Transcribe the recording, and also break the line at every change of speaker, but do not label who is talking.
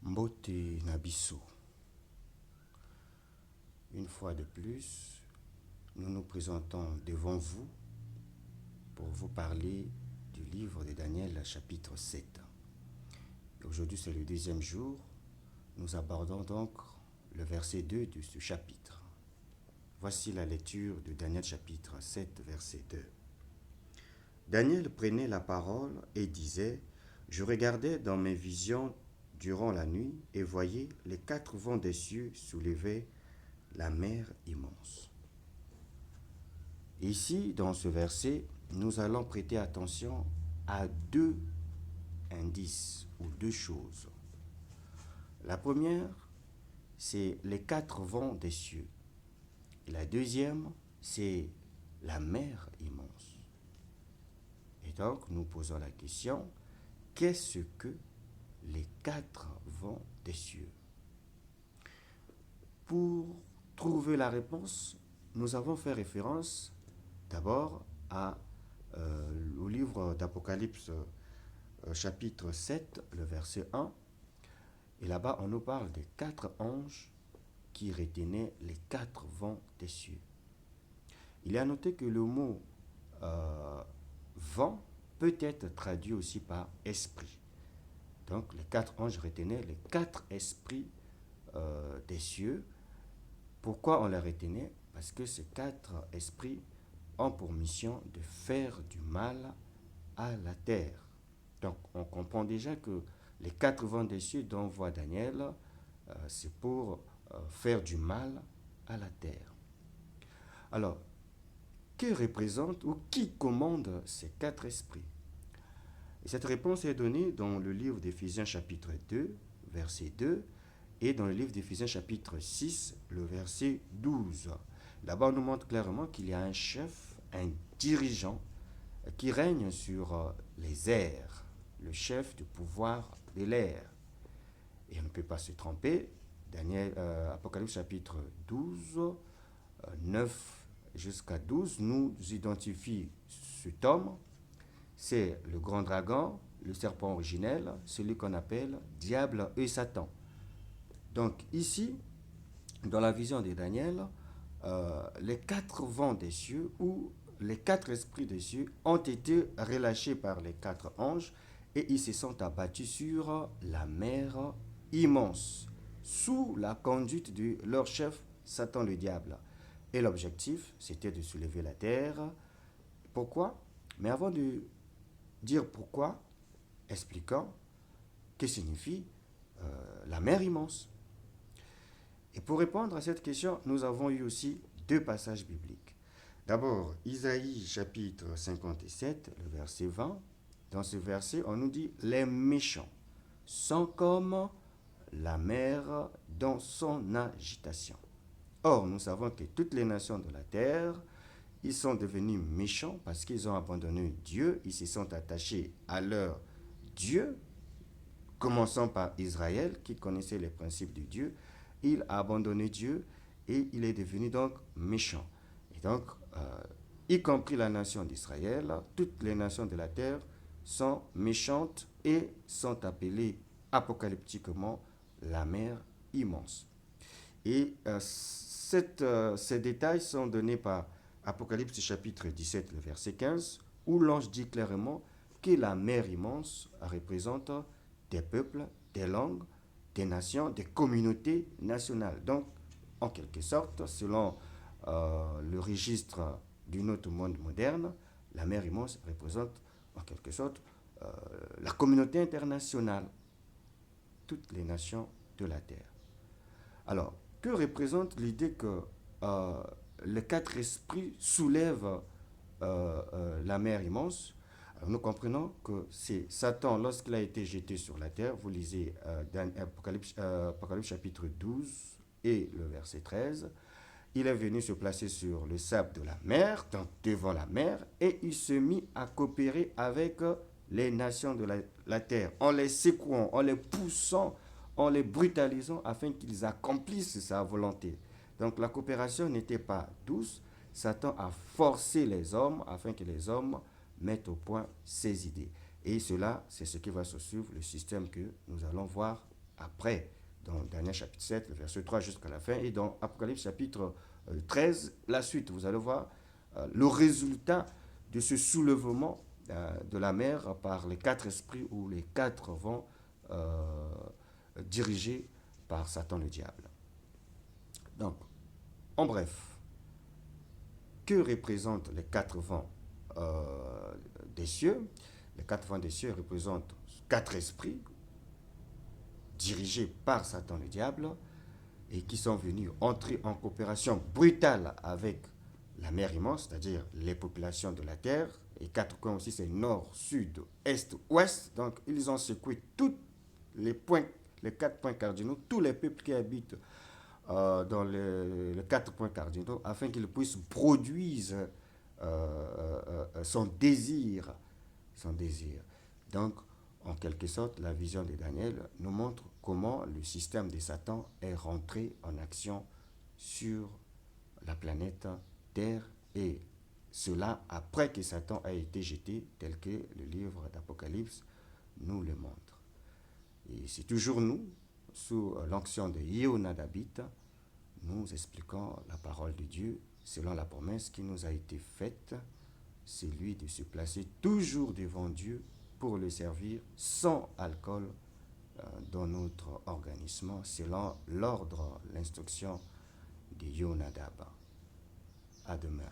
Mbote Nabiso. Une fois de plus, nous nous présentons devant vous pour vous parler du livre de Daniel chapitre 7. Aujourd'hui, c'est le deuxième jour. Nous abordons donc le verset 2 de ce chapitre. Voici la lecture de Daniel chapitre 7, verset 2. Daniel prenait la parole et disait: Je regardais dans mes visions durant la nuit et voyais les quatre vents des cieux soulever la mer immense. Ici, dans ce verset, nous allons prêter attention à deux indices ou deux choses. La première, c'est les quatre vents des cieux. Et la deuxième, c'est la mer immense. Et donc, nous posons la question, qu'est-ce que les quatre vents des cieux? Pour trouver la réponse, nous avons fait référence d'abord au livre d'Apocalypse chapitre 7, le verset 1. Et là-bas, on nous parle des quatre anges qui retenaient les quatre vents des cieux. Il est à noter que le mot vent peut être traduit aussi par esprit. Donc les quatre anges retenaient les quatre esprits des cieux. Pourquoi on les retenait? Parce que ces quatre esprits ont pour mission de faire du mal à la terre. Donc on comprend déjà que les quatre vents des cieux dont voit Daniel, c'est pour faire du mal à la terre. Alors, que représente ou qui commande ces quatre esprits? Et cette réponse est donnée dans le livre d'Éphésiens chapitre 2, verset 2, et dans le livre d'Éphésiens chapitre 6, le verset 12. Là-bas, on nous montre clairement qu'il y a un chef, un dirigeant, qui règne sur les airs, le chef du pouvoir de l'air. Et on ne peut pas se tromper. Apocalypse chapitre 12, 9 jusqu'à 12, nous identifie cet homme. C'est le grand dragon, le serpent originel, celui qu'on appelle diable et Satan. Donc ici, dans la vision de Daniel, les quatre vents des cieux ou les quatre esprits des cieux ont été relâchés par les quatre anges et ils se sont abattus sur la mer immense, sous la conduite de leur chef, Satan le diable. Et l'objectif, c'était de soulever la terre. Pourquoi? Mais avant de dire pourquoi, expliquant que signifie la mer immense. Et pour répondre à cette question, nous avons eu aussi deux passages bibliques. D'abord, Isaïe chapitre 57, le verset 20. Dans ce verset, on nous dit: les méchants sont comme la mer dans son agitation. Or, nous savons que toutes les nations de la terre, ils sont devenus méchants parce qu'ils ont abandonné Dieu, ils se sont attachés à leur Dieu, commençant par Israël qui connaissait les principes de Dieu. Il a abandonné Dieu et il est devenu donc méchant. Et donc, y compris la nation d'Israël, toutes les nations de la terre sont méchantes et sont appelées apocalyptiquement la mer immense. Et ces détails sont donnés par Apocalypse chapitre 17, le verset 15, où l'ange dit clairement que la mer immense représente des peuples, des langues, des nations, des communautés nationales. Donc, en quelque sorte, selon le registre du notre monde moderne, la mer immense représente en quelque sorte la communauté internationale, toutes les nations de la terre. Alors, que représente l'idée que les quatre esprits soulèvent la mer immense? Alors, nous comprenons que c'est Satan, lorsqu'il a été jeté sur la terre, vous lisez dans Apocalypse chapitre 12 et le verset 13, il est venu se placer sur le sable de la mer, donc devant la mer, et il se mit à coopérer avec les nations de la terre, en les secouant, en les poussant, en les brutalisant afin qu'ils accomplissent sa volonté. Donc la coopération n'était pas douce. Satan a forcé les hommes afin que les hommes mettent au point ses idées. Et cela, c'est ce qui va se suivre, le système que nous allons voir après, dans Daniel chapitre 7, le verset 3 jusqu'à la fin, et dans Apocalypse chapitre 13, la suite. Vous allez voir le résultat de ce soulèvement de la mer par les quatre esprits ou les quatre vents dirigés par Satan le diable. Donc, en bref, que représentent les quatre vents des cieux? Les quatre vents des cieux représentent quatre esprits dirigés par Satan le diable et qui sont venus entrer en coopération brutale avec la mer immense, c'est-à-dire les populations de la terre. Et quatre coins aussi, c'est nord, sud, est, ouest. Donc, ils ont secoué tous les points, les quatre points cardinaux, tous les peuples qui habitent dans les quatre points cardinaux, afin qu'ils puissent produire son désir. Son désir. Donc, en quelque sorte, la vision de Daniel nous montre comment le système de Satan est rentré en action sur la planète Terre, et cela après que Satan a été jeté, tel que le livre d'Apocalypse nous le montre. Et c'est toujours nous, sous l'onction de Yehonadabit, nous expliquons la parole de Dieu selon la promesse qui nous a été faite, c'est lui de se placer toujours devant Dieu pour le servir sans alcool dans notre organisme, selon l'ordre, l'instruction de Yonadab. À demain.